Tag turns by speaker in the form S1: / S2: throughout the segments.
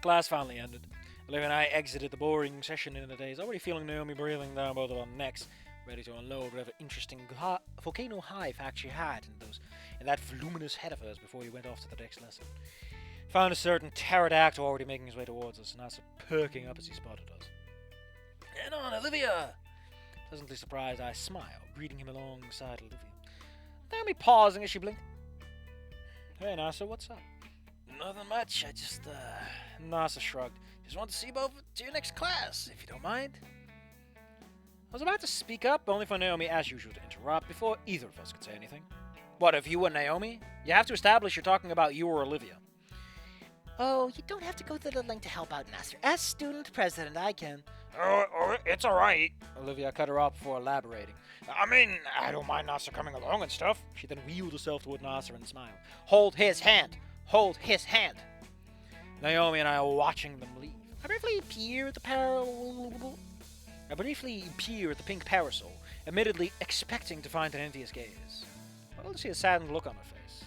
S1: Class finally ended. Olivia and I exited the boring session in a daze, already feeling Naomi breathing down both of our necks, ready to unload whatever interesting volcano high fact she had in that voluminous head of hers before we went off to the next lesson. Found a certain pterodactyl already making his way towards us, and Asa perking up as he spotted us. "And on, Olivia!" Pleasantly surprised, I smiled, greeting him alongside Olivia. Naomi pausing as she blinked. "Hey, Nasa, what's up?" "Nothing much. Nasa shrugged. "Just want to see you both to your next class, if you don't mind." I was about to speak up, only for Naomi, as usual, to interrupt before either of us could say anything. "What, if you and Naomi? You have to establish you're talking about you or Olivia."
S2: Oh, you don't have to go to the length to help out, Master. As student president, I can.
S1: Oh, it's alright. Olivia cut her off before elaborating. "I mean, I don't mind Nasser coming along and stuff." She then wheeled herself toward Nasser and smiled. "Hold his hand! Hold his hand!" Naomi and I are watching them leave. I briefly peer at the pink parasol, admittedly expecting to find an envious gaze. I will see a saddened look on her face.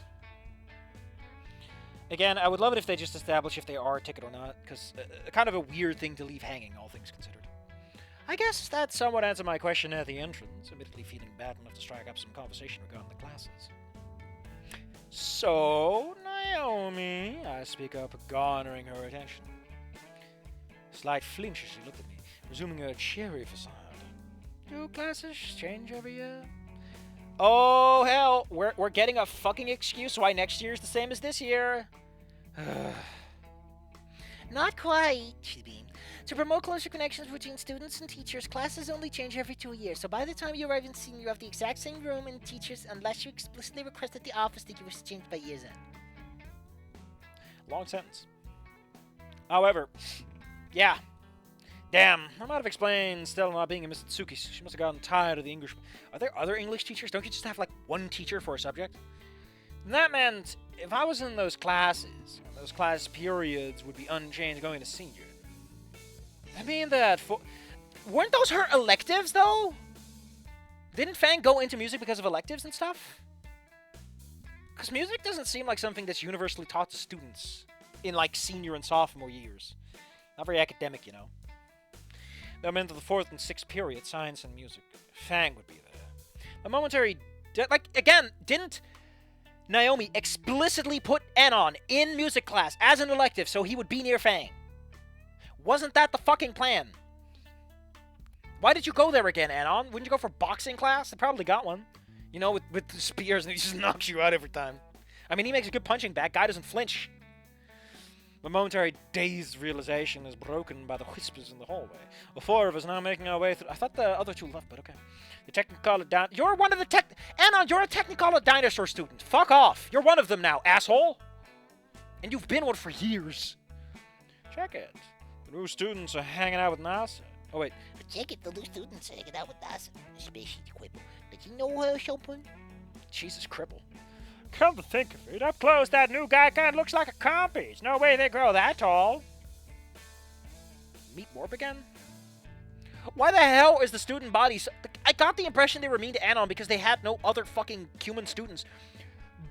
S1: Again, I would love it if they just establish if they are a ticket or not, because kind of a weird thing to leave hanging, all things considered. I guess that somewhat answered my question at the entrance, admittedly feeling bad enough to strike up some conversation regarding the classes. "So, Naomi," I speak up, garnering her attention. A slight flinch as she looked at me, resuming her cheery facade. "Do classes change every year?" "Oh, hell, we're getting a fucking excuse why next year's the same as this year."
S2: Not quite, she beamed. To promote closer connections between students and teachers, classes only change every 2 years, so by the time you arrive in senior, you have the exact same room and teachers unless you explicitly request at the office that you wish to change by year's end.
S1: Long sentence. However, yeah. Damn, I might have explained Stella not being a Miss Tsuki. She must have gotten tired of the English. Are there other English teachers? Don't you just have, like, one teacher for a subject? And that meant if I was in those classes, those class periods would be unchanged going to senior. I mean that weren't those her electives, though? Didn't Fang go into music because of electives and stuff? Because music doesn't seem like something that's universally taught to students in, like, senior and sophomore years. Not very academic, you know. That meant that the 4th and 6th period, science and music, Fang would be there. A momentary... didn't Naomi explicitly put Anon in music class as an elective so he would be near Fang? Wasn't that the fucking plan? Why did you go there again, Anon? Wouldn't you go for boxing class? They probably got one. You know, with the spears, and he just knocks you out every time. I mean, he makes a good punching bag. Guy doesn't flinch. The momentary dazed realization is broken by the whispers in the hallway. The 4 of us now making our way through... I thought the other 2 left, but okay. The Technicolor You're one of the Anon, you're a Technicolor dinosaur student. Fuck off. You're one of them now, asshole. And you've been one for years. Check it. The new students are hanging out with NASA. Oh, wait.
S2: Check it, the new students are hanging out with NASA. Especially the cripple. Did you know her, Chopin?
S1: Jesus, cripple. Come to think of it, up close, that new guy kind of looks like a compy. There's no way they grow that tall. Meet Warp again? Why the hell is the student body so... I got the impression they were mean to Anon because they had no other fucking human students.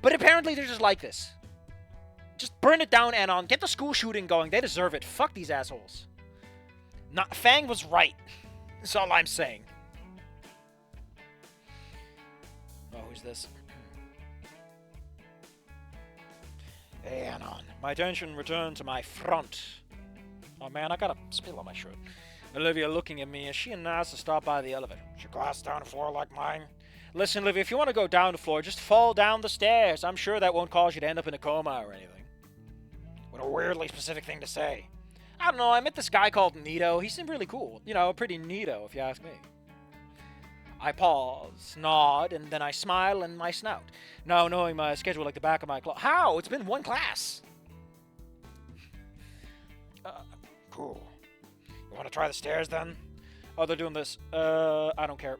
S1: But apparently they're just like this. Just burn it down, Anon. Get the school shooting going. They deserve it. Fuck these assholes. Fang was right. That's all I'm saying. Oh, who's this? Hey, Anon. My attention returned to my front. Oh man, I got a spill on my shirt. Olivia looking at me as she and Nasa stop by the elevator. Is your glass down the floor like mine? Listen, Olivia, if you want to go down the floor, just fall down the stairs. I'm sure that won't cause you to end up in a coma or anything. What a weirdly specific thing to say. I don't know, I met this guy called Nito. He seemed really cool. You know, pretty neato, if you ask me. I pause, nod, and then I smile in my snout. Now knowing my schedule like the back of my claw. How? It's been one class. Cool. You want to try the stairs then? Oh, they're doing this. I don't care.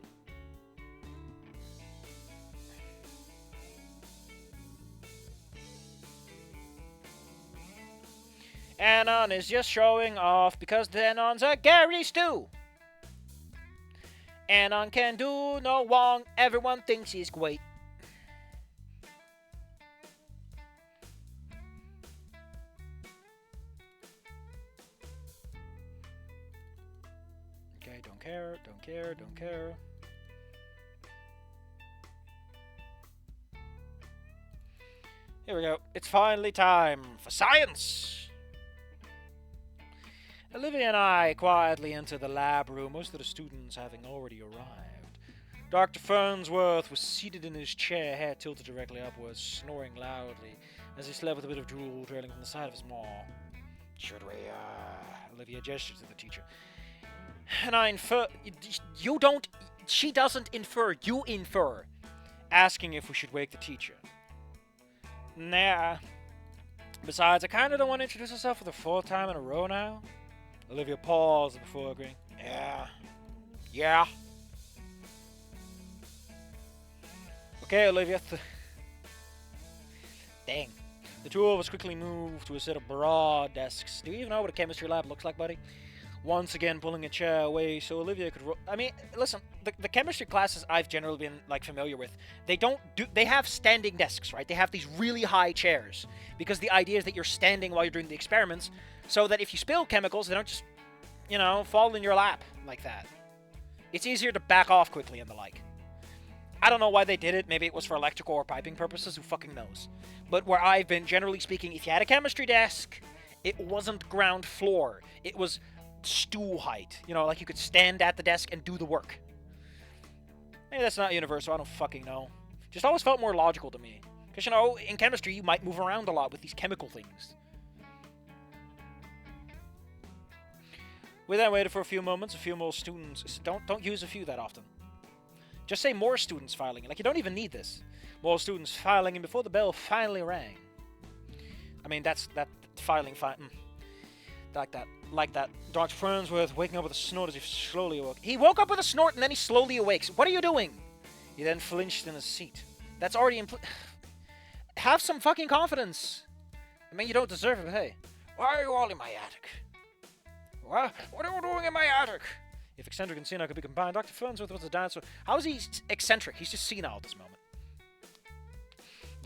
S1: Anon is just showing off because Anon's a Gary Stew. Anon can do no wrong. Everyone thinks he's great. Okay, don't care, don't care, don't care. Here we go. It's finally time for science! Olivia and I quietly enter the lab room, most of the students having already arrived. Dr. Fernsworth was seated in his chair, hair tilted directly upwards, snoring loudly, as he slept with a bit of drool trailing from the side of his maw. Should we, Olivia gestured to the teacher. And I infer... You don't... She doesn't infer, you infer. Asking if we should wake the teacher. Nah. Besides, I kinda don't want to introduce herself for the fourth time in a row now. Olivia paused before agreeing. Yeah. Okay, Olivia. Dang. The two of us quickly moved to a set of broad desks. Do you even know what a chemistry lab looks like, buddy? Once again, pulling a chair away so Olivia could... I mean, listen, the chemistry classes I've generally been, familiar with, they have standing desks, right? They have these really high chairs. Because the idea is that you're standing while you're doing the experiments, so that if you spill chemicals, they don't just, fall in your lap like that. It's easier to back off quickly and the like. I don't know why they did it. Maybe it was for electrical or piping purposes. Who fucking knows? But where I've been, generally speaking, if you had a chemistry desk, it wasn't ground floor. It was stool height. Like you could stand at the desk and do the work. Maybe that's not universal. I don't fucking know. Just always felt more logical to me. Because, in chemistry, you might move around a lot with these chemical things. We then waited for a few moments. A few more students. Don't use a few that often. Just say more students filing in. Like, you don't even need this. More students filing in before the bell finally rang. I mean, that filing fine. Like that. Dr. Fernsworth waking up with a snort as he slowly awoke. He woke up with a snort and then he slowly awakes. What are you doing? He then flinched in his seat. That's already Have some fucking confidence. I mean, you don't deserve it, but hey. Why are you all in my attic? What are you doing in my attic? If eccentric and senile could be combined, Dr. Fernsworth was a dancer. How is he eccentric? He's just senile at this moment.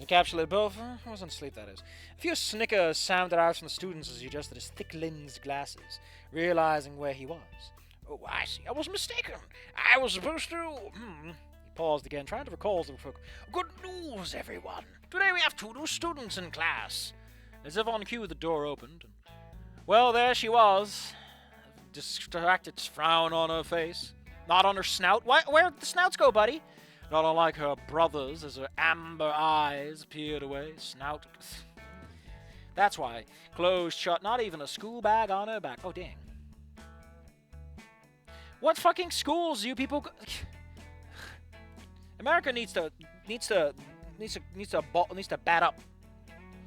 S1: Encapsulated both. I was on sleep, that is. A few snickers sounded out from the students as he adjusted his thick-lensed glasses, realizing where he was. Oh, I see. I was mistaken. I was supposed to... He paused again, trying to recall the book. Good news, everyone. Today we have 2 new students in class. As if on cue, the door opened. Well, there she was. Distracted frown on her face. Not on her snout. Where'd the snouts go, buddy? Not unlike her brothers, as her amber eyes peered away. Snout. That's why. Closed shut. Not even a school bag on her back. Oh, dang. What fucking schools do you people... America needs to bat up.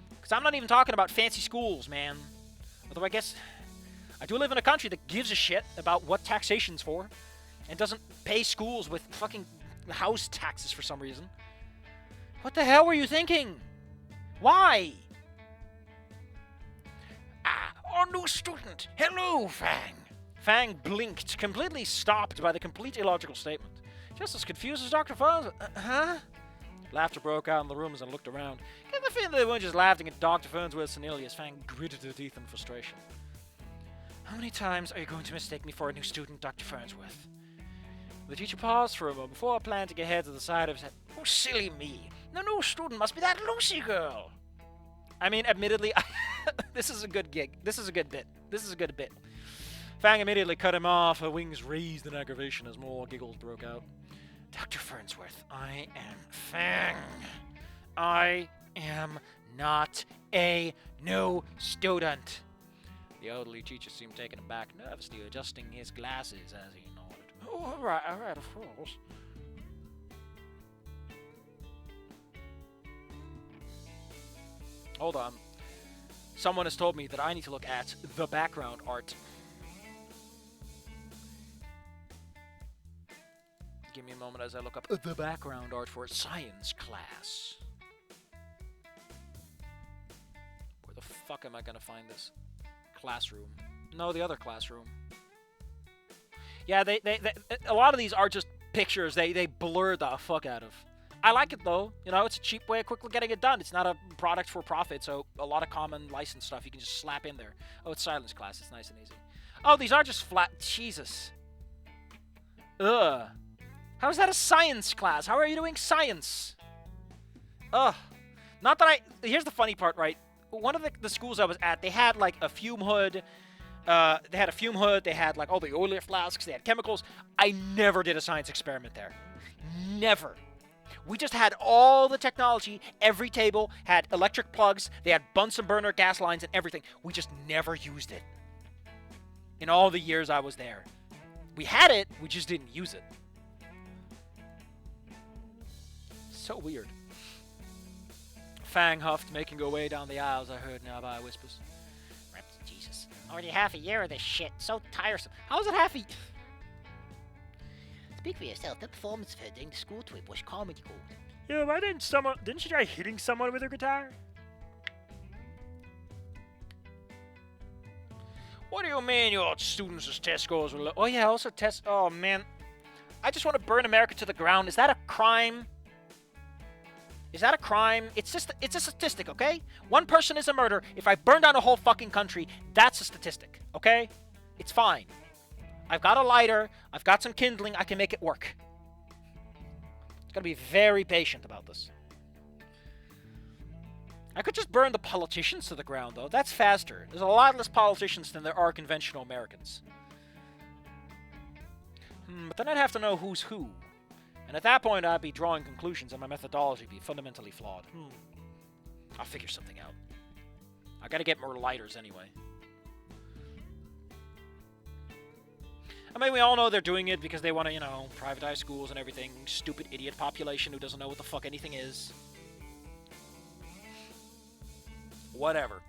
S1: Because I'm not even talking about fancy schools, man. Although I guess I do live in a country that gives a shit about what taxation's for and doesn't pay schools with fucking house taxes for some reason. What the hell were you thinking? Why? Our new student. Hello, Fang. Fang blinked, completely stopped by the complete illogical statement. Just as confused as Dr. Fuzz. Huh? Laughter broke out in the room as I looked around. Get the feeling they weren't just laughing at Dr. Fernsworth's senility as Fang gritted her teeth in frustration. How many times are you going to mistake me for a new student, Dr. Fernsworth? The teacher paused for a moment before planting a head to the side of his head. Oh, silly me. The new student must be that Lucy girl. I mean, admittedly, this is a good gig. This is a good bit. Fang immediately cut him off, her wings raised in aggravation as more giggles broke out. Dr. Fernsworth, I am Fang. I am not a new student. The elderly teacher seemed taken aback, nervously adjusting his glasses as he nodded. Oh, all right, of course. Hold on. Someone has told me that I need to look at the background art. Give me a moment as I look up the background art for science class. Where the fuck am I gonna find this? Classroom. No, the other classroom. Yeah, they a lot of these are just pictures. They blur the fuck out of. I like it though. You know, it's a cheap way of quickly getting it done. It's not a product for profit, so a lot of common license stuff you can just slap in there. Oh, it's silence class. It's nice and easy. Oh, these are just flat. Jesus. Ugh. How is that a science class? How are you doing science? Ugh. Not that I... Here's the funny part, right? One of the schools I was at, they had, like, a fume hood. They had, like, all the oil flasks. They had chemicals. I never did a science experiment there. Never. We just had all the technology. Every table had electric plugs. They had Bunsen burner gas lines and everything. We just never used it. In all the years I was there. We had it, we just didn't use it. So weird. Fang huffed, making her way down the aisles, I heard nearby whispers.
S2: Jesus. Already half a year of this shit. So tiresome.
S1: How is it half a...
S2: Speak for yourself. That performance of her during the school trip was comedy gold.
S1: Yeah, why didn't she try hitting someone with her guitar? What do you mean your students' test scores were low? Oh yeah, also test... Oh man. I just want to burn America to the ground. Is that a crime? Is that a crime? It's a statistic, okay? One person is a murder. If I burn down a whole fucking country, that's a statistic, okay? It's fine. I've got a lighter. I've got some kindling. I can make it work. Gotta be very patient about this. I could just burn the politicians to the ground, though. That's faster. There's a lot less politicians than there are conventional Americans. But then I'd have to know who's who. And at that point, I'd be drawing conclusions, and my methodology would be fundamentally flawed. I'll figure something out. I gotta get more lighters anyway. I mean, we all know they're doing it because they want to, privatize schools and everything. Stupid idiot population who doesn't know what the fuck anything is. Whatever.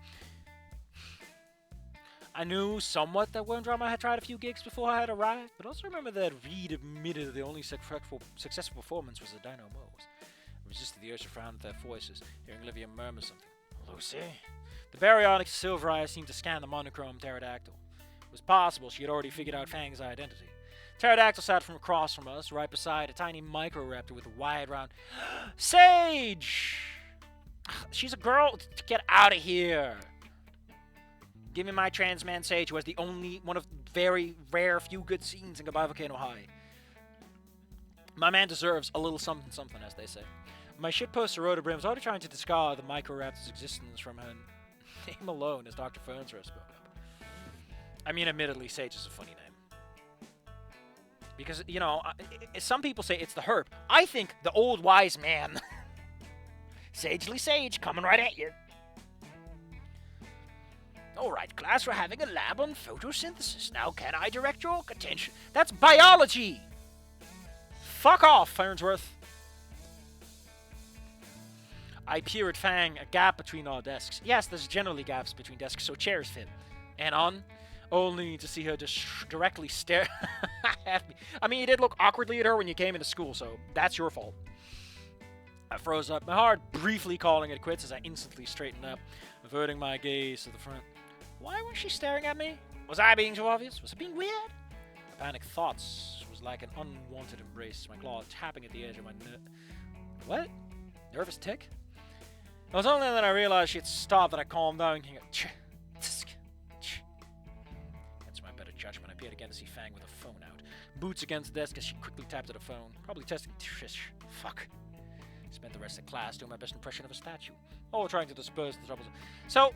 S1: I knew somewhat that one drama had tried a few gigs before I had arrived, but also remember that Reed admitted the only successful performance was the Dino Mo's. I resisted the urge to frown at their voices, hearing Olivia murmur something. Lucy? The baryonic silver eyes seemed to scan the monochrome pterodactyl. It was possible she had already figured out Fang's identity. Pterodactyl sat from across from us, right beside a tiny microraptor with a wide round... Sage! She's a girl. Get out of here. Give me my trans man Sage, who has the only one of very rare few good scenes in Goodbye Volcano High. My man deserves a little something something, as they say. My shitposter Rhododendron was already trying to discard the microraptor's existence from her name alone, as Dr. Fernsworth spoke up. I mean, admittedly, Sage is a funny name. Because, some people say it's the herb. I think the old wise man... Sagely Sage, coming right at you. Alright, class, we're having a lab on photosynthesis. Now, can I direct your attention? That's biology! Fuck off, Farnsworth. I peer at Fang, a gap between our desks. Yes, there's generally gaps between desks, so chairs fit. And on, only to see her just directly stare at me. I mean, you did look awkwardly at her when you came into school, so that's your fault. I froze up, my heart briefly calling it quits as I instantly straightened up, averting my gaze to the front. Why was she staring at me? Was I being too obvious? Was it being weird? My panic thoughts was like an unwanted embrace, my claw tapping at the edge of my What? Nervous tick? It was only then I realized she had stopped that I calmed down and against my better judgment, I peered again to see Fang with a phone out. Boots against the desk as she quickly tapped at a phone. Probably testing Fuck. Spent the rest of the class doing my best impression of a statue. All trying to disperse the troubles. So,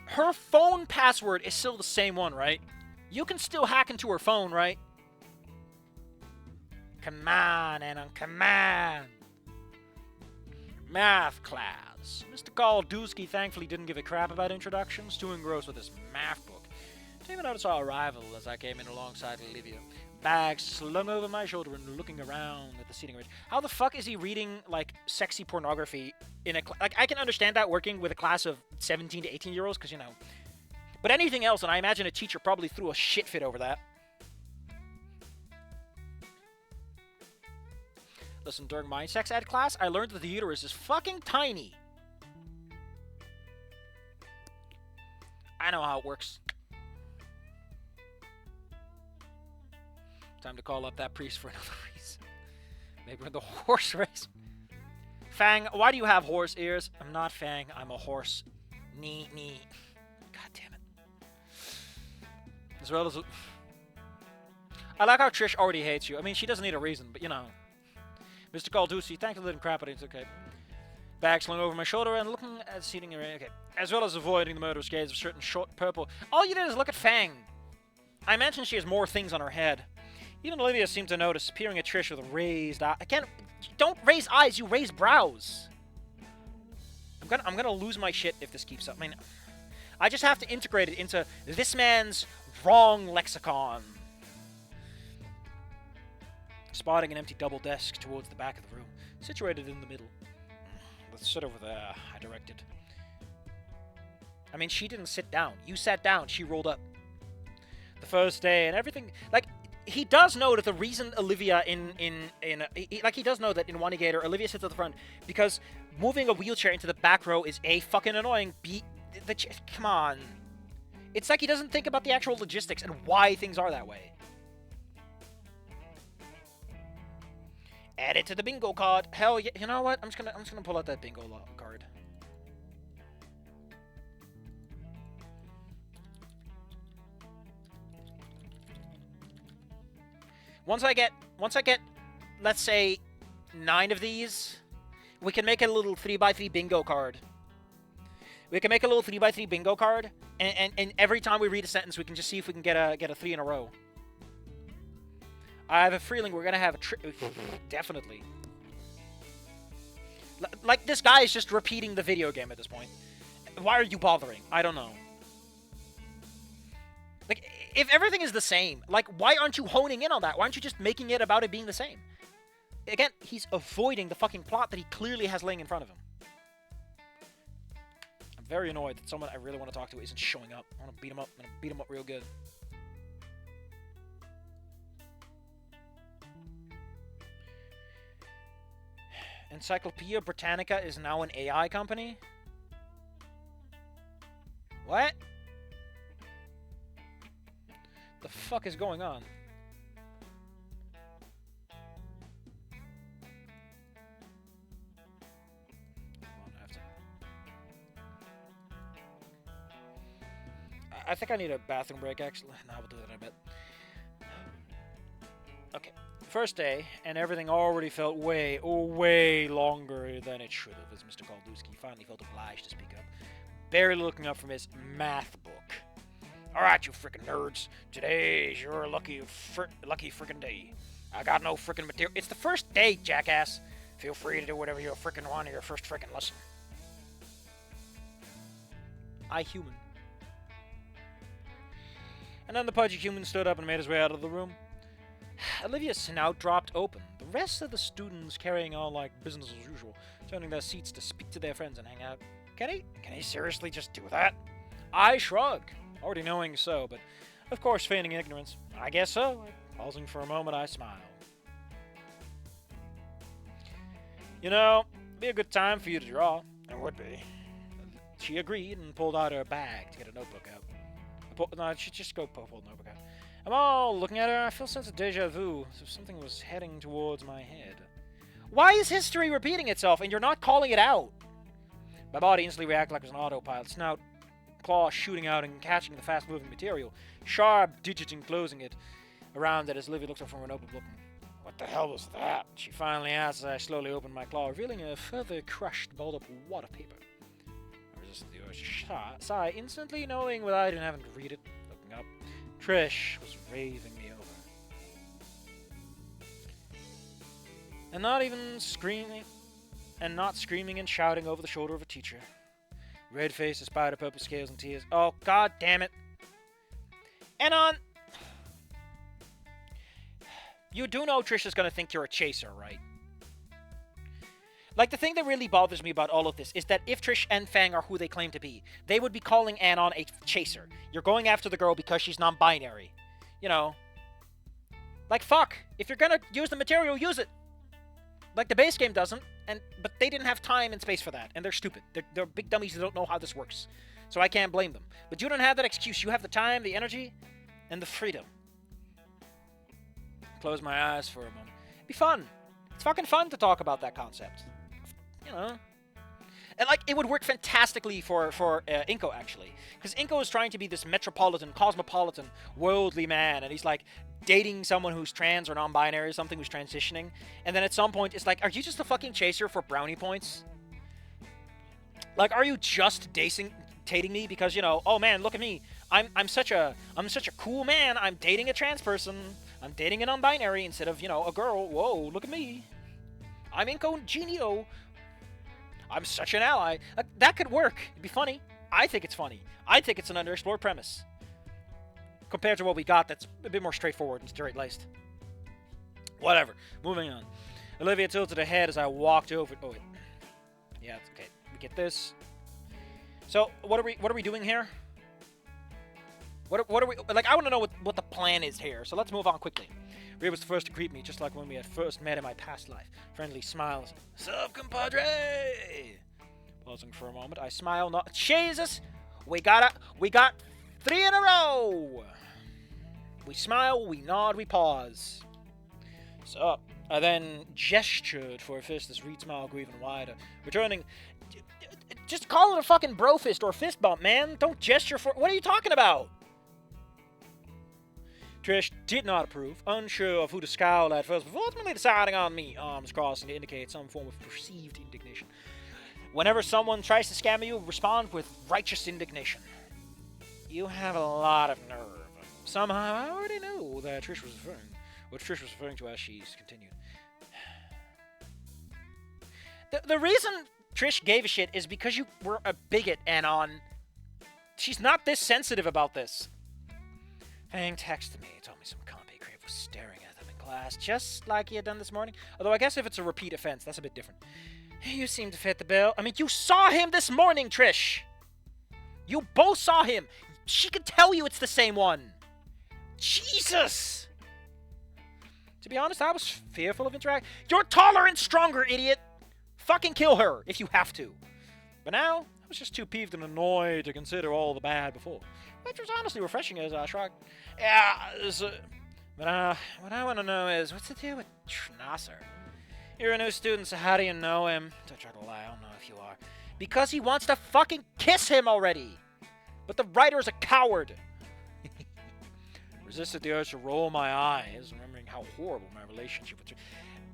S1: her phone password is still the same one, right? You can still hack into her phone, right? Come on, Anna, come on. Math class. Mr. Galdusky thankfully didn't give a crap about introductions, too engrossed with his math book. Didn't even notice our arrival as I came in alongside Olivia. Bags slung over my shoulder and looking around at the seating range. How the fuck is he reading, like, sexy pornography in a... Like, I can understand that working with a class of 17 to 18-year-olds, because, But anything else, and I imagine a teacher probably threw a shit fit over that. Listen, during my sex ed class, I learned that the uterus is fucking tiny. I know how it works. Time to call up that priest for another reason. Maybe we're in the horse race. Fang, why do you have horse ears? I'm not Fang, I'm a horse. Nee. God damn it. As well as... I like how Trish already hates you. I mean, she doesn't need a reason, but you know. Mr. Calducci, thanks for letting crap, but it's okay. Bag slung over my shoulder and looking at seating area. Okay. As well as avoiding the murderous gaze of certain short purple. All you did is look at Fang. I mentioned she has more things on her head. Even Olivia seemed to notice, peering at Trish with raised eyes. Again, don't raise eyes, you raise brows. I'm gonna lose my shit if this keeps up. I mean, I just have to integrate it into this man's wrong lexicon. Spotting an empty double desk towards the back of the room, situated in the middle. Let's sit over there, I directed. I mean, she didn't sit down. You sat down, she rolled up. The first day and everything, like, he does know that the reason Olivia he does know that in Wanigator, Olivia sits at the front because moving a wheelchair into the back row is A, fucking annoying, B, come on. It's like he doesn't think about the actual logistics and why things are that way. Add it to the bingo card. Hell yeah, you know what? I'm just gonna pull out that bingo card. Once I get, let's say, 9 of these, we can make a little 3x3 bingo card. We can make a little 3x3 bingo card, and every time we read a sentence, we can just see if we can get a 3 in a row. I have a feeling we're gonna have a definitely. Like, this guy is just repeating the video game at this point. Why are you bothering? I don't know. Like, if everything is the same, like, why aren't you honing in on that? Why aren't you just making it about it being the same? Again, he's avoiding the fucking plot that he clearly has laying in front of him. I'm very annoyed that someone I really want to talk to isn't showing up. I want to beat him up. I'm going to beat him up real good. Encyclopedia Britannica is now an AI company? What? The fuck is going on? I think I need a bathroom break, actually. No, we'll do that in a bit. Okay. First day, and everything already felt way longer than it should have, as Mr. Kalduski finally felt obliged to speak up, barely looking up from his math book. Alright, you frickin' nerds. Today's your lucky frickin' day. I got no frickin' material. It's the first day, jackass. Feel free to do whatever you frickin' want in your first frickin' lesson. I human. And then the pudgy human stood up and made his way out of the room. Olivia's snout dropped open. The rest of the students carrying on like business as usual, turning their seats to speak to their friends and hang out. Can he seriously just do that? I shrug, already knowing so, but of course feigning ignorance. I guess so. Pausing for a moment, I smile. You know, it'd be a good time for you to draw. It would be. She agreed and pulled out her bag to get a notebook out. No, she just go pull the notebook out. I'm all looking at her. I feel a sense of deja vu, as if something was heading towards my head. Why is history repeating itself and you're not calling it out? My body instantly reacted like it was an autopilot. Snout, claw shooting out and catching the fast-moving material. Sharp digiting closing it around it as Livy looked up from her notebook looking. What the hell was that? She finally asked as I slowly opened my claw, revealing a further crushed, balled-up wad of paper. I resisted the urge to sigh, instantly knowing without even having to read it. Looking up, Trish was raving me over. And not screaming and shouting over the shoulder of a teacher. Red face despite her purple scales and tears. Oh, god damn it. And on... You do know Trish is going to think you're a chaser, right? Like, the thing that really bothers me about all of this is that if Trish and Fang are who they claim to be, they would be calling Anon a chaser. You're going after the girl because she's non-binary. You know. Like, fuck. If you're going to use the material, use it. Like, the base game doesn't, but they didn't have time and space for that, and they're stupid. They're big dummies who don't know how this works. So I can't blame them. But you don't have that excuse. You have the time, the energy, and the freedom. Close my eyes for a moment. It'd be fun. It's fucking fun to talk about that concept. You know. And like it would work fantastically for Inko actually, because Inko is trying to be this metropolitan, cosmopolitan, worldly man, and he's like dating someone who's trans or non-binary or something, who's transitioning, and then at some point it's like, are you just a fucking chaser for brownie points? Like, are you just dating me because, you know, oh man, look at me, I'm such a cool man, I'm dating a trans person, I'm dating a non-binary instead of, you know, a girl. Whoa, look at me, I'm incognito. I'm such an ally. That could work. It'd be funny. I think it's funny. I think it's an underexplored premise. Compared to what we got that's a bit more straightforward and straight-laced. Whatever. Moving on. Olivia tilted her head as I walked over... Oh, wait. Yeah, it's okay. We get this. So, what are we doing here? What are we... Like, I want to know what the plan is here, so let's move on quickly. Rhea was the first to greet me, just like when we had first met in my past life. Friendly smiles. Sup, compadre? Pausing for a moment, I smile. Not Jesus, we got 3 in a row. We smile, we nod, we pause. So, I then gestured for a fist. This Reed smile grew even wider, returning. Just call it a fucking bro fist or fist bump, man. Don't gesture for. What are you talking about? Trish did not approve, unsure of who to scowl at first, before ultimately deciding on me, arms crossing to indicate some form of perceived indignation. Whenever someone tries to scam you, respond with righteous indignation. You have a lot of nerve. Somehow, I already knew that Trish was referring to as she's continued. The reason Trish gave a shit is because you were a bigot and on... She's not this sensitive about this. Fang texted me, told me some compy creep was staring at them in class, just like he had done this morning. Although I guess if it's a repeat offense, that's a bit different. You seem to fit the bill. I mean, you saw him this morning, Trish! You both saw him! She could tell you it's the same one! Jesus! To be honest, I was fearful of interaction. You're taller and stronger, idiot! Fucking kill her, if you have to. But now, I was just too peeved and annoyed to consider all the bad before. Which was honestly refreshing as I shrugged. Yeah, but what I want to know is, what's the deal with Nasser? You're a new student, so how do you know him? Don't try to lie, I don't know if you are. Because he wants to fucking kiss him already! But the writer's a coward! Resisted the urge to roll my eyes, remembering how horrible my relationship with...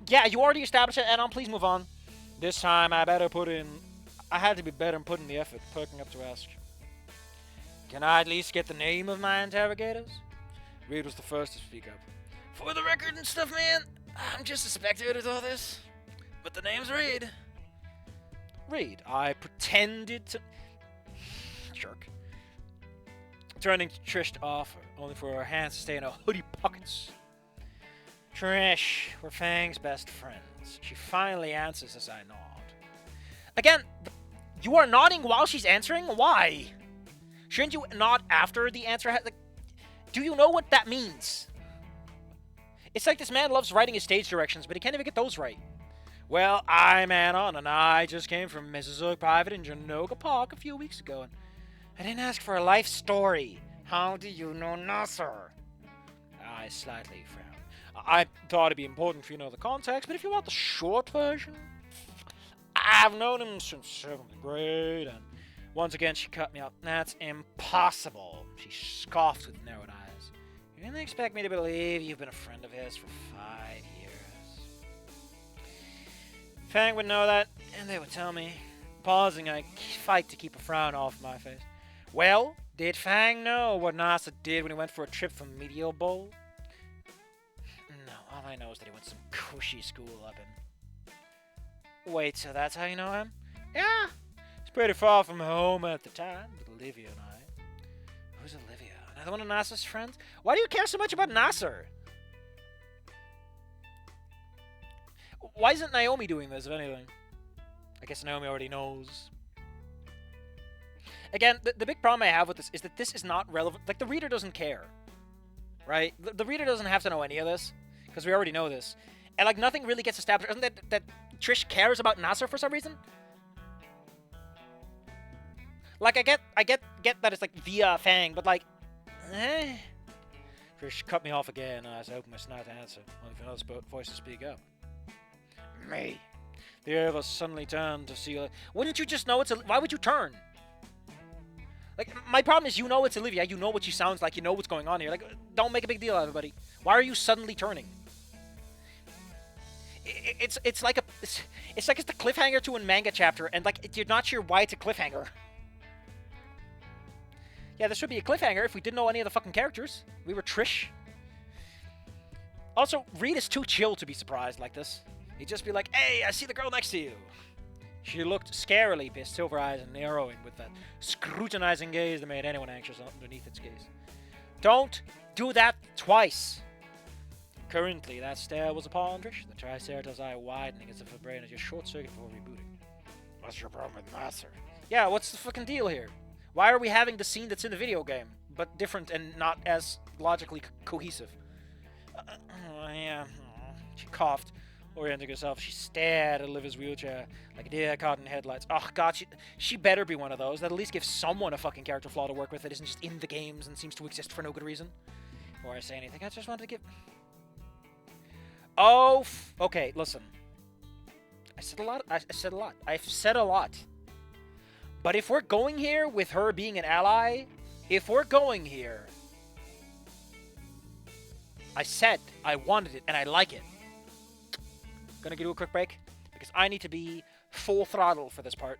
S1: Yeah, you already established it, Anon, please move on. This time, I had to be better in putting the effort, perking up to ask. Can I at least get the name of my interrogators? Reed was the first to speak up. For the record and stuff, man, I'm just a spectator to all this. But the name's Reed. Reed, I pretended to... Jerk. Turning to Trish to offer, only for her hands to stay in her hoodie pockets. Trish, we're Fang's best friends. She finally answers as I nod. Again, you are nodding while she's answering? Why? Shouldn't you nod after the answer? Like, do you know what that means? It's like this man loves writing his stage directions, but he can't even get those right. Well, I'm Anon, and I just came from Mrs. Private in Janoga Park a few weeks ago, and I didn't ask for a life story. How do you know Nasser? I slightly frowned. I thought it'd be important for you to know the context, but if you want the short version, I've known him since 7th grade, and once again she cut me off. That's impossible, she scoffed with narrowed eyes. You didn't expect me to believe you've been a friend of his for 5 years. Fang would know that, and they would tell me. Pausing, I fight to keep a frown off my face. Well, did Fang know what Nasser did when he went for a trip from Meteor Bowl? No, all I know is that he went to some cushy school up in... Wait, so that's how you know him? Yeah, he's pretty far from home at the time, with Olivia and I. Who's Olivia? Another one of Nasser's friends? Why do you care so much about Nasser? Why isn't Naomi doing this, if anything? I guess Naomi already knows. Again, the big problem I have with this is that this is not relevant. Like, the reader doesn't care. Right? The reader doesn't have to know any of this, because we already know this. And, like, nothing really gets established. Isn't that Trish cares about Nasser for some reason? Like, I get that it's, like, via Fang, but, like, Trish cut me off again as I opened my snout to answer, only for another voice to speak up. Me. The eight of us suddenly turned to see. Wouldn't you just know it's? Why would you turn? Like, my problem is, you know it's Olivia. You know what she sounds like. You know what's going on here. Like, don't make a big deal out of it, buddy. Why are you suddenly turning? It's like it's like it's the cliffhanger to a manga chapter, and like you're not sure why it's a cliffhanger. Yeah, there should be a cliffhanger if we didn't know any of the fucking characters. We were Trish. Also, Reed is too chill to be surprised like this. He'd just be like, "Hey, I see the girl next to you." She looked scarily pissed, silver eyes and narrowing with that scrutinizing gaze that made anyone anxious underneath its gaze. Don't do that twice. Currently, that stare was upon Trish, the Triceratops eye widening as if her brain had just short-circuited before rebooting. What's your problem with Master? Yeah, what's the fucking deal here? Why are we having the scene that's in the video game, but different and not as logically cohesive? Yeah, she coughed. Orienting herself, she stared at Olivia's wheelchair like a deer caught in headlights. Oh god, she better be one of those that at least gives someone a fucking character flaw to work with that isn't just in the games and seems to exist for no good reason. Before I say anything, I just wanted to give... Oh, okay, listen. I said a lot. I've said a lot. But if we're going here with her being an ally, if we're going here... I said I wanted it, and I like it. Gonna do a quick break because I need to be full throttle for this part.